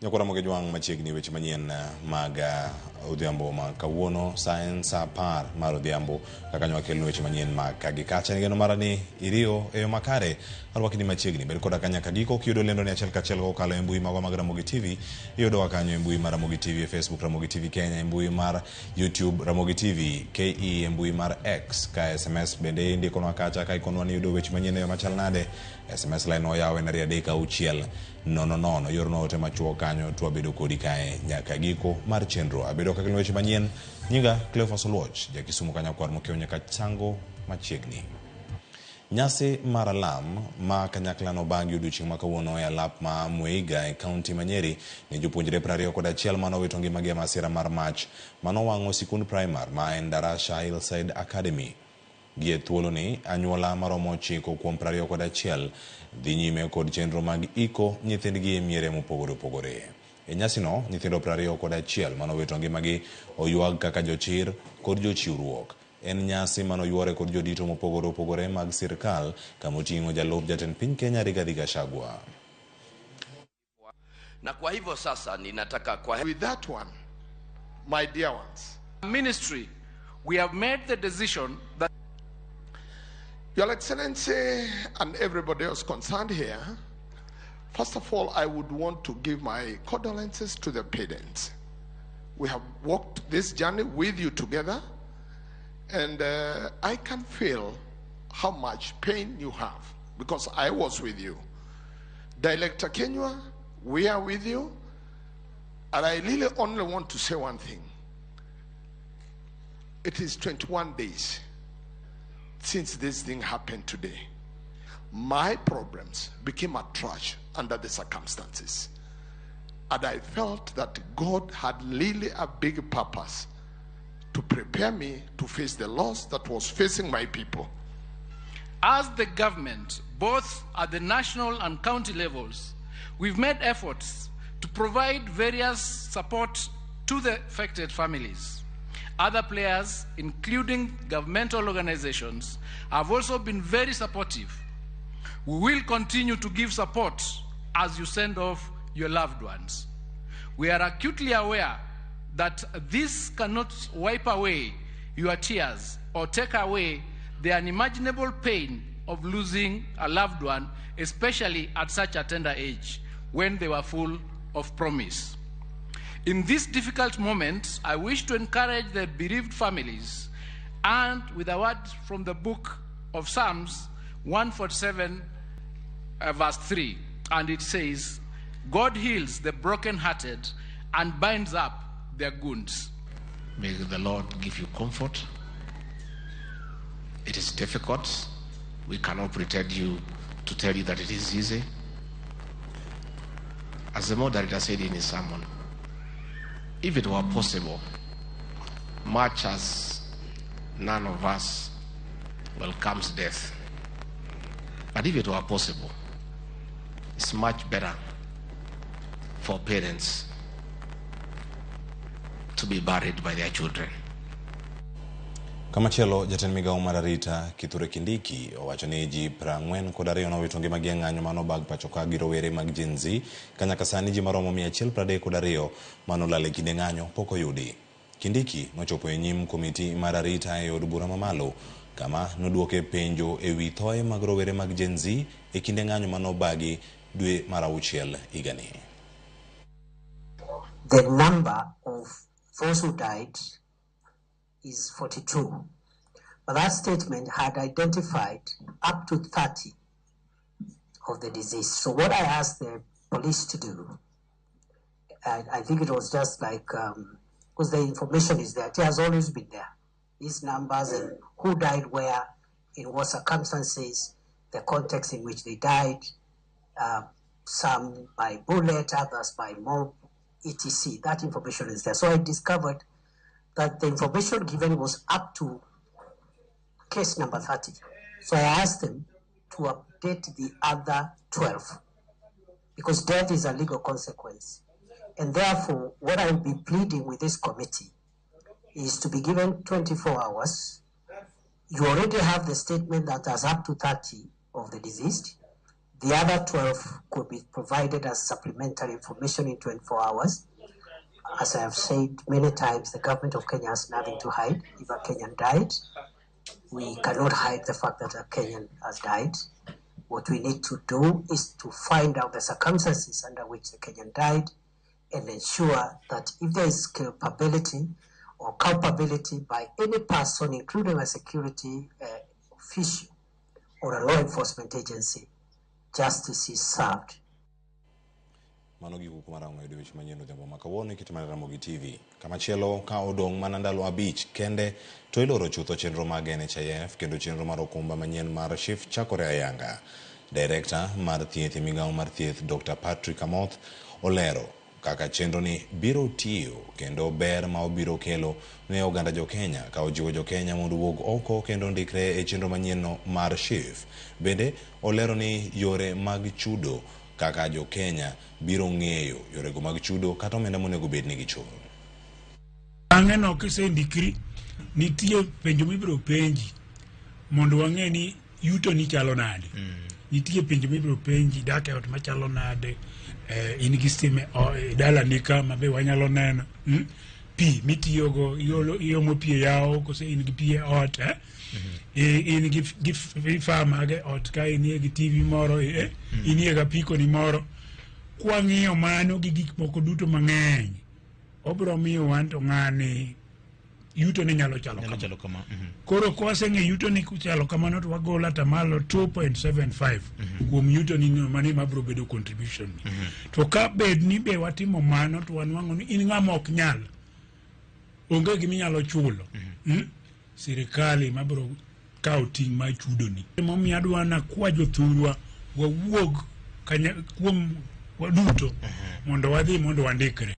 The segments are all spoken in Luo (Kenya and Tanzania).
Nyakora moge jwang machiegni weche manyien maga odhiambo ma kawuono science apar mar odhiambo kaka nywakelo weche manyien ma kagi kacha ngeno marani iriyo eyo makare arwakini machiegni bed koda kanyaka giko kiyudo lendo ni achiel kachiel kokalo e mbui magwa mag Ramogi TV iyudo wakanyo e mbui mar Ramogi TV, Facebook Ramogi TV Kenya, e mbui mar YouTube Ramogi TV KE, e mbui mar X ka SMS bende indikonwa kacha ka ikonwa ni yudo weche manyien eyo machal nade. SMS line oyawe na 3-6-000 yorno ote machuo kanyo twabedo kodi kae nyaka giko mar chenro abedo kakelo weche manyien. Nyinga Cleophas Oluoch jakisumu kanya kwar mokeo nyaka chango machiegni. Nyasi mar alam ma kanyakla no bangi odiochieng' makawuono e alap ma Muiga e kaunti ma Nyeri ne jopuonjre 21 manowito ngimagi e masira mar mach manowang'o sikund primar ma en Darasha Hillside Academy. Gie thuolo ni anyuola maromo 9 kuom 21 dhi nyime kod chenro mag iko nyithindgi e miere mopogore opogore. E nyasi no nyithindo 21 manowito ngimagi oyuag kaka jochir kod jochiwruok. En nyasi manoyuore kod jodito mopogore opogore mag sirkal kamoting'o jalup jatend piny Kenya Rigathi Gachagua. Na kwa hivyo sasa ninataka with that one, my dear ones, ministry, we have made the decision that Your Excellency and everybody else concerned here, first of all, I would want to give my condolences to the parents. We have walked this journey with you together, and I can feel how much pain you have because I was with you. Director Kenywa, we are with you, and I really only want to say one thing. It is 21 days since this thing happened today. My problems became a trash under the circumstances. And I felt that God had really a big purpose to prepare me to face the loss that was facing my people. as the government, both at the national and county levels, we've made efforts to provide various support to the affected families. Other players, including governmental organizations, have also been very supportive. We will continue to give support as you send off your loved ones. We are acutely aware that this cannot wipe away your tears or take away the unimaginable pain of losing a loved one, especially at such a tender age, when they were full of promise. In this difficult moment, I wish to encourage the bereaved families, and with a word from the book of Psalms 147, verse 3, and it says, God heals the brokenhearted and binds up their wounds. May the Lord give you comfort. It is difficult. We cannot pretend to tell you that it is easy. As the moderator said in his sermon, if it were possible, much as none of us welcomes death, but if it were possible, it's much better for parents to be buried by their children. Kamachielo jatend migao mar arita Kithure Kindiki owacho ni ji 42 nowito ngimagi e ng'anyo manobag pacho ka gi rowere mag Gen Z kanyaka sani ji maromo 132 manolal e kinde ng'anyo pok oyudi. Kindiki nochopo e nyim komiti mar arita e od bura mamalo kama noduoke penjo e wi thoe mag rowere mag Gen Z e kinde ng'anyo manobagi dwe mar auchiel higani. The number of those who died is 42. But that statement had identified up to 30 of the deceased. So what I asked the police to do, I think it was just like, because the information is there, it has always been there. These numbers and who died where, in what circumstances, the context in which they died, some by bullet, others by mob, etc. That information is there. So I discovered that the information given was up to case number 30. So I asked them to update the other 12 because death is a legal consequence. And therefore, what I will be pleading with this committee is to be given 24 hours. You already have the statement that has up to 30 of the deceased. The other 12 could be provided as supplementary information in 24 hours. As I have said many times, the government of Kenya has nothing to hide. If a Kenyan died, we cannot hide the fact that a Kenyan has died. What we need to do is to find out the circumstances under which the Kenyan died and ensure that if there is culpability or culpability by any person, including a security official or a law enforcement agency, justice is served. Manogi kukumara ngwe diwichi manyeno jambo makawoni kitimana Ramogi TV. Kama chelo ka odong manandalo abich kende to iloro chutho chenro mag NHIF kendo chenro mar okumba manyen mar Chief chakore ayanga. Director mar thieth migao mar thieth Dr. Patrick Amoth olero kaka chenro ni biro tiyo kendo ber ma obiro kelo ne oganda jo Kenya ka ojiwo jo Kenya mondo wuog oko kendo ndikre e chenro manyien mar Chief. Bende olero ni yore mag chudo kaka jo Kenya biro ng'eyo yorego mag chudo kata omenda monego bed ni gichulo. Ang'eno kisendikri nitie penjo mibiro penji mondo wang'e ni yuto ni chalo nade. Nitie penjo mibiro penji dak e ot machalo nade, in gi stima dala nika mabe wanyalo neno, pi mitiyogo iomo pi yawo kose in gi pi ot, in gi vifaa mag ot ka inie gi TV moro, inie ga piko ni moro. Kwa ng'iyo mano gi gik moko duto mang'eny, obro miyo wan to ng'ani yuto ni nyalo chalo kama. Koro kwase ng'e yuto ni kuchalo kamano to wagola tamalo 2.75 kuom yuto ni mani mabro bedo contribution ni. To ka bed ni be watimo mano to wanwang'o ni in ng'ama ok nyal, onge gimi nyalo chulo, sirikali mabro kawo ting' ma chudo ni. Momi adwana kwa jothurwa wawuog kuom waduto mondo wadhi mondo wandikre.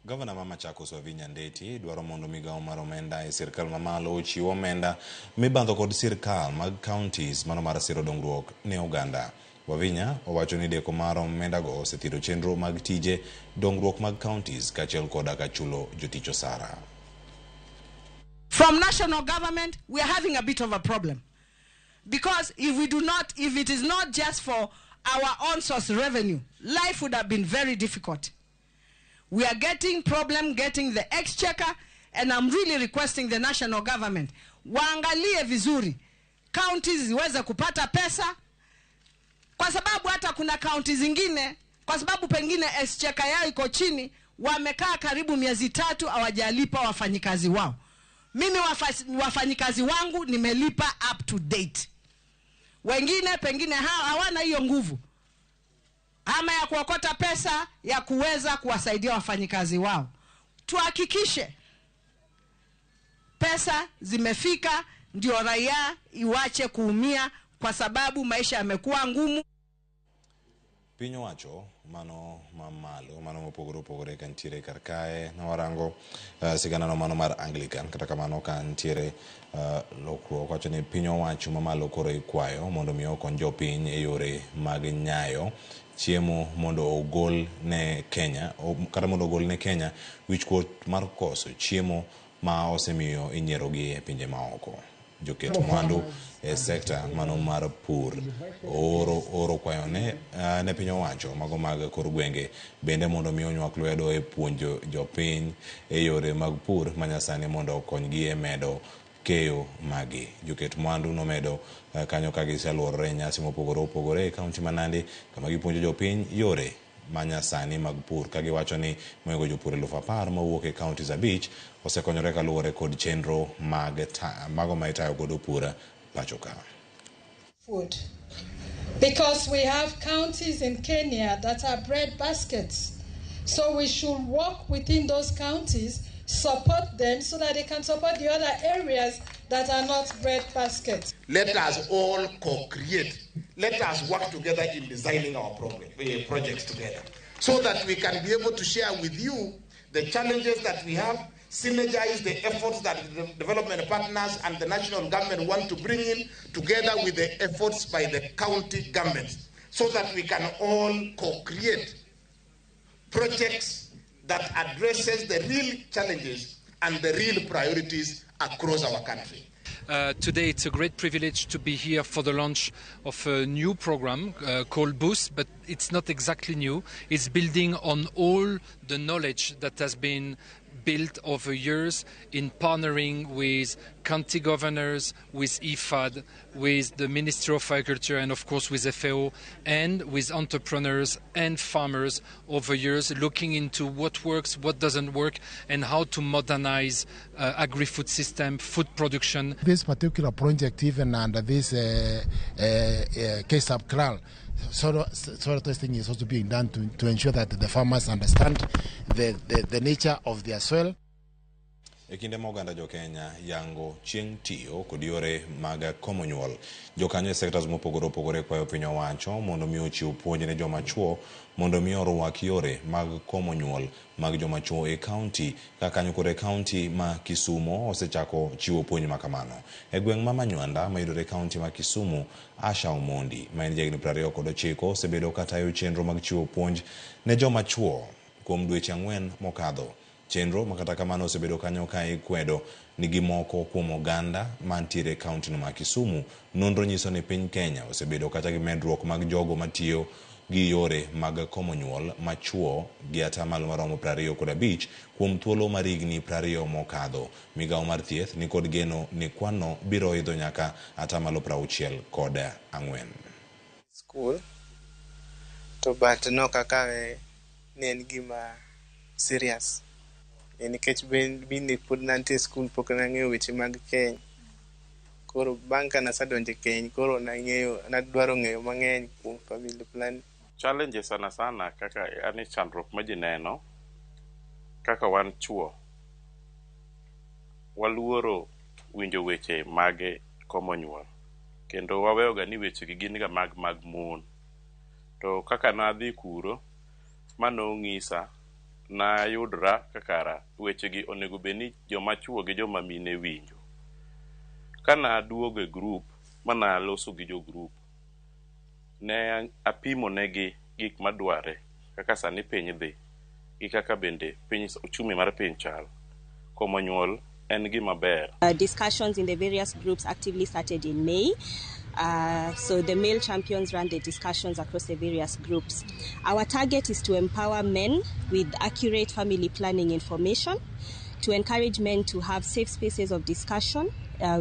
Governor Mama Machakos Wavinya Ndeti dwaro mondo migao mar omenda e sirkal mamalo ochiw omenda mibandho kod sirkal mag counties mano mar siro dongruok ne oganda. Wavinya owacho ni deko mar omenda go osethiro chenro mag tije dongruok mag counties kachiel koda ka chulo jotich osara. From national government, we are having a bit of a problem. Because if it is not just for our own source revenue, life would have been very difficult. We are getting problem getting the exchequer, and I'm really requesting the national government waangalie vizuri counties ziweze kupata pesa, kwa sababu hata kuna counties zingine kwa sababu pengine exchequer yao iko chini, wamekaa karibu miezi 3 hawajalipa wafanyikazi wao. Mimi wafanyikazi wangu nimelipa up to date. Wengine pengine hawana hiyo nguvu ama ya kuokota pesa ya kuweza kuwasaidia wafanyikazi wao. Tuhakikishe pesa zimefika ndio raia iwache kuumia kwa sababu maisha yamekuwa ngumu. Pinyo wacho mano mamalo mano mopogore kantiere karkae na warango sigana no mano mar Anglican kata kamano kantiere lokruok wacho ni pinyo wacho mamalo koro ikwayo mondo mi okony jopiny e yore mag nyayo chiemo mondo ogol ne Kenya kata mondo ogol ne Kenya wichkuot mar koso chiemo ma osemiyo inyerogi e pinje maoko. Joket mwandu e sekta mano mar pur oro kwayo ne piny owacho mago mag kor gwenge bende mondo mi onywak lwedo e puonjo jopiny e yore mag pur manyasani mondo okonygi e medo keyo magi. Joket mwandu nomedo kanyo ka giseluorore nyasi mopogore e kaunti ma Nandi kama gipuonjo jopiny yore manyasani mag pur ka giwacho ni moego jopur 10,000 mawuok e counties 5 osekonyore kaluwore kod chenro mago ma itayo godo pur pacho ka. Food. Because we have counties in Kenya that are bread baskets. So we should work within those counties, support them so that they can support the other areas that are not bread baskets. Let us all co-create. Let us work together in designing our projects together so that we can be able to share with you the challenges that we have, synergize the efforts that the development partners and the national government want to bring in together with the efforts by the county governments so that we can all co-create projects that addresses the real challenges and the real priorities across our country. Today it's a great privilege to be here for the launch of a new program called Boost, but it's not exactly new. It's building on all the knowledge that has been built over years in partnering with county governors, with IFAD, with the Ministry of Agriculture, and of course with FAO, and with entrepreneurs and farmers over years, looking into what works, what doesn't work, and how to modernize agri-food system, food production. This particular project, even under this KSAP CRAL, soil testing is also being done to ensure that the farmers understand the nature of their soil. E kinde ma oganda jo Kenya yango chieng' tiyo kod yore mag komo nyuol, jokanyo e sectors mopogore opogore kwayo piny owacho mondo mi ochiw puonj ne joma chuo mondo mi orwak yore mag komo nyuol mag joma chuo e kaunti. Kanyo kore kaunti ma Kisumu osechako chiwo puonj ma kamano. E gweng' ma Manywanda mayudore kaunti ma Kisumu, Asha Omondi ma en jahigni 29 osebedo katayo chenro mag chiwo puonj ne joma chuo kuom dweche 4 mokadho. Chenro makata kamano osebedo kanyo ka ikwedo ni gimoko kuom oganda mantiere kaunti no ma Kisumu. Nonro nyiso ni piny Kenya osebedo kata gi medruok mag jogo matiyo gi yore mag komo nyuol machuo gi atamalo maromo 25 kuom thuolo mar higni 20 mokadho. Migawo mar thieth ni kod geno ni kwano biro idho nyaka atamalo 64. School to but no kaka ne en gima serious. Nikech bende pod nantie skul pok nang'eyo weche mag keny. Koro bang' ka nasedonjo keny, koro nadwaro ng'eyo mang'eny kuom family plan. Challenges sana kaka ani chandruok ma ji neno kaka wan chuo waluoro winjo weche mag komo nyuol, kendo waweyo ga ni weche gi gin ga mag mon. To kaka nadhi kuro mano ng'isa na yudra kakara weche gi onego beni joma chuo gi joma mine winjo. Kana duogo e group mana loso gi jo group ne apimo negi gik madware kaka sani piny dhi gi kaka bende piny uchumi mar piny chal. Komo nyuol en gima ber. Discussions in the various groups actively started in May. So the male champions ran the discussions across the various groups. Our target is to empower men with accurate family planning information, to encourage men to have safe spaces of discussion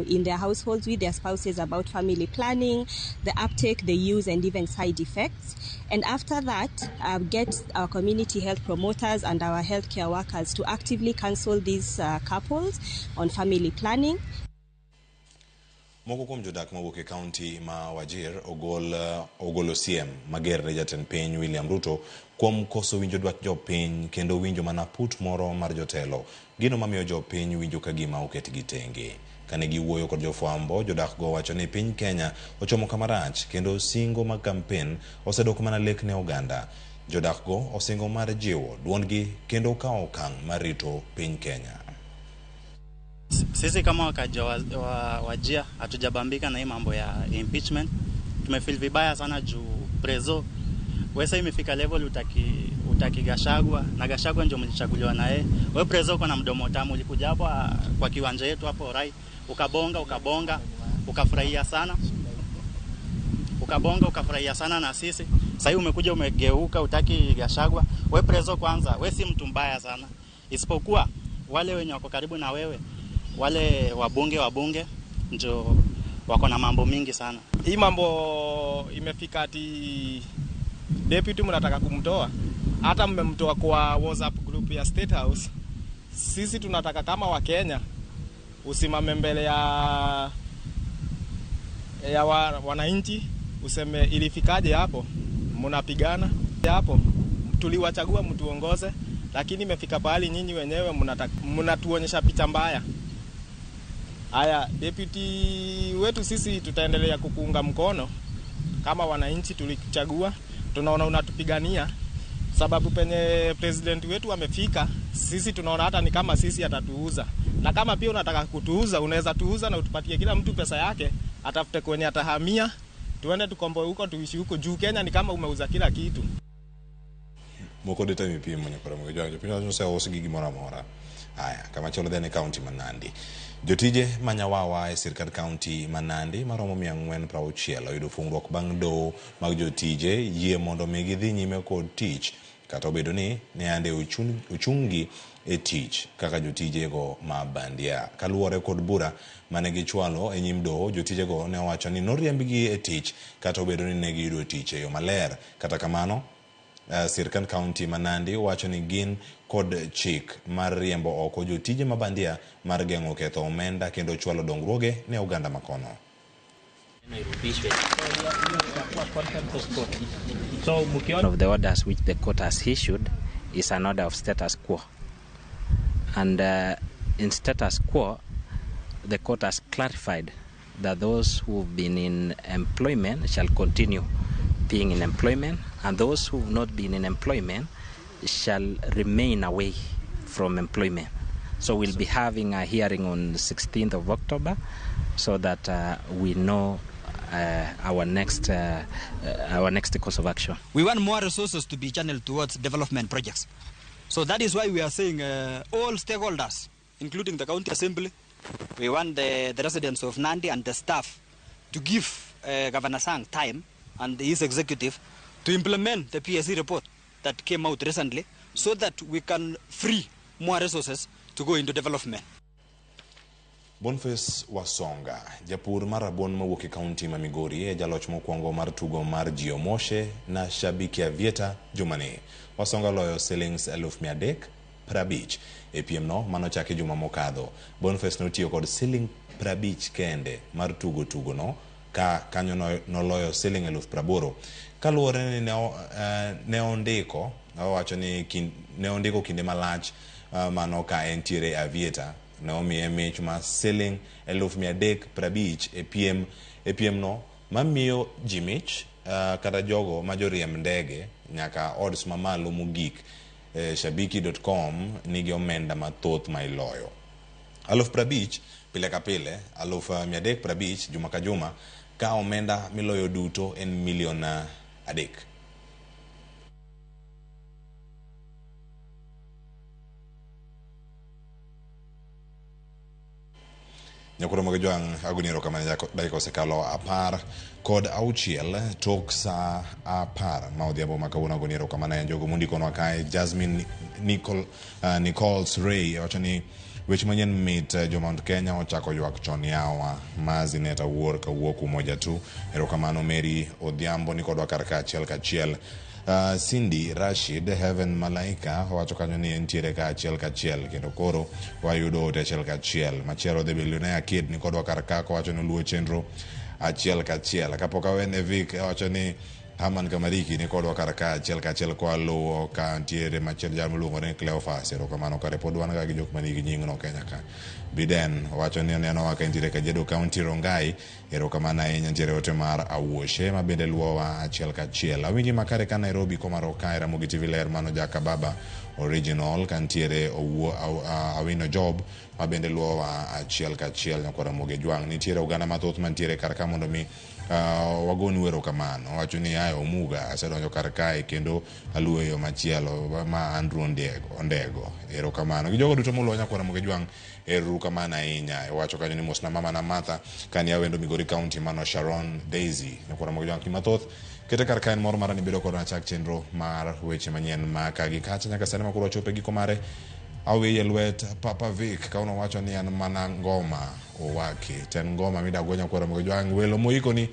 in their households with their spouses about family planning, the uptake, the use, and even side effects. And after that, get our community health promoters and our healthcare workers to actively counsel these couples on family planning. Moko kuom jodak mawuok e kaunti ma Wajir ogolo siem mager ne jatend piny William Ruto kuom koso winjo dwach jopiny kendo winjo mana put moro mar jotelo. Gino mamiyo jopiny winjo ka gima oketgi tenge. Kane giwuoyo kod jofwambo, jodak go wacho ni piny Kenya ochomo kamarach kendo singo mag kampen osedok mana lek ne oganda. Jodak go osingo mar jiwo duondgi kendo kawo okang' mar rito piny Kenya. Sisi kama wakaji wa Wajir hatujabambika na hii mambo ya impeachment. Tumefeel vibaya sana juu Prezo wewe imefika level utaki Gachagua na Gachagua ndio mlichaguliwa na yeye. Wewe Prezo uko na mdomo tamu, ulikuja hapo kwa kiwanja yetu hapo right, ukabonga ukafurahia sana. Ukafurahia sana na sisi. Sasa umekuja umegeuka utaki Gachagua. Wewe Prezo kwanza, wewe si mtu mbaya sana. Isipokuwa wale wenye wako karibu na wewe, wale wabunge ndio wako na mambo mingi sana. Hii mambo imefika ati deputy mnataka kumtoa, hata mmemtoa kwa WhatsApp group ya State House. Sisi tunataka kama wa Kenya usimame mbele ya wananchi useme ilifikaje hapo, mnapigana hapo, tuliwachagua mtuongoze, lakini imefika pahali nyinyi wenyewe mnatuonyesha picha mbaya. Haya, deputy wetu sisi tutaendelea kukuunga mkono kama wananchi tulikuchagua, tunaona unatupigania sababu penye president wetu amefika, sisi tunaona hata ni kama sisi atatuuza. Na kama pia unataka kutuuza, unaweza tuuza na utupatie kila mtu pesa yake, atafute kwenye atahamia, tuende tukomboe huko tuishi huko juu. Kenya ni kama umeuza kila kitu. Moko deta mipimo nyakora mwejo. Pinyo se osigi gimora mora. Haya, kama cholo dhene kaunti Manandi. Jotije manyawawa e sirkand kaunti Manandi maromo 460 oyudo fungruok bang' doho mag jotije yie mondo migi dhi nyime kod tich kata obedo ni ne ande ochungi e tich kaka jotijego ma bandia. Kaluwore kod bura mane gichwalo e nyim doho, jotijego ne owacho ni noriembgi e tich kata obedo ni ne giyudo tich e yo maler. Kata kamano, sirkand kaunti Manandi wacho ni gin kod chik mar riembo oko jotije mabandia mar geng'o ketho omenda kendo chwalo dongruoge ne oganda makono. One of the orders which the court has issued is an order of status quo. And in status quo, the court has clarified that those who've been in employment shall continue being in employment, and those who have not been in employment shall remain away from employment. So we'll be having a hearing on the 16th of October so that we know our next course of action. We want more resources to be channeled towards development projects. So that is why we are saying all stakeholders, including the county assembly, we want the residents of Nandi and the staff to give Governor Sang time and his executive to implement the PSC report that came out recently so that we can free more resources to go into development. Boniface Wasonga, japur marabon mawuok e kaunti ma Migori e jaloch mokwongo mar tugo mar Jiomoshe na Shabiki Avieta jumani. Wasonga loyo shillings 350 e piem no manochaki juma mokadho. Boniface notiyo kod shilling 50 kende mar tugo no ka kanyo noloyo shilling 80,000. Kaluwore ni ne ondiko, owacho ni ne ondiko kinde malach mano ka entiere Avieta. Naomi Emich ma shilling 350 e piem no mamiyo Jimich kata jogo ma joriem ndege nyaka odds mamalo mogik shabiki.com nigi omenda mathoth ma iloyo 50,000 pile ka pile, 350 juma ka juma, ka omenda miloyo duto en milion 3. Nyakuro mag joang aguniro kamane daiko sekalo 10:06 tok sa 10 ma odhiambo ma kawuono aguniro kamane jogo mondikonwa kae. Jasmine Nichols Ray wacho ni weche manyien mit jo Mount Kenya ochako ywak chon yawa mazi neta wuor kawuok umoja tu. Erokamano Mary Odhiambo nikodwa kar kachiel. Cindy Rashid Heaven Malaika wacho kanyo ni entiere kachiel kendo koro wayudo ote achiel kachiel. Machielo The Billionaire Kid nikodwa kar kako wacho ni luo chenro achiel kapok awene Vic wacho ni Haman Kamariki nikodwa kar kachiel kwa luo ka ntiere machielo jal miluongo ni Cleophas. Erokamano kare pod wan ga gi jok manigi nying no Kenya ka. Biden wacho ni neno waka ntiere Kajiado County Rongai. Erokamano ahinya ntiere ote mar Awuoshe ma bende luowa achiel. Awinji makare ka Nairobi komaro kae Ramogi TV ler mano Jaka Baba Original ka ntiere Awino Job ma bende luowa achiel nyakwa Ramogi Juang. Nitiere oganda mathoth mantiere kar ka mondo mi wagoni erokamano. Wacho ni ayo Omuga asedonjo kar kae kendo aluwo yo machielo ma Andrew Ondego. Erokamano gi jogo duto moluwo nyakwa Ramogi Juang. Erokamano ahinya. Wacho kanyo ni mosna mama na Martha kani awendo Migori County mano Sharon Daisy nyakwa Ramogi Juang mathoth kete kar kae moro mara ni bedo kod chak chenro mar weche manyien ma ka gi kacha nyaka sani makoro chope giko mare. Awiye lwet Papa Vic ka uno wacho ni an mana ngoma owaki ten ngoma midago nyakwa Ramogi Juang welo moiko ni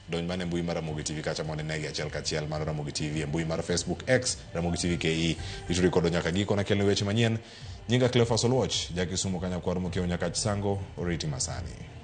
donj mane mbui mar Ramogi TV kacha mondo negi achiel kachiel mar Ramogi TV e mbui mar Facebook X Ramogi TV KE ituri kodo nyaka giko na kelo weche manyien. Nyinga Cleophas Oluoch Jaki Sumo kanya kwa Ramogi nyaka chisango oriti masani.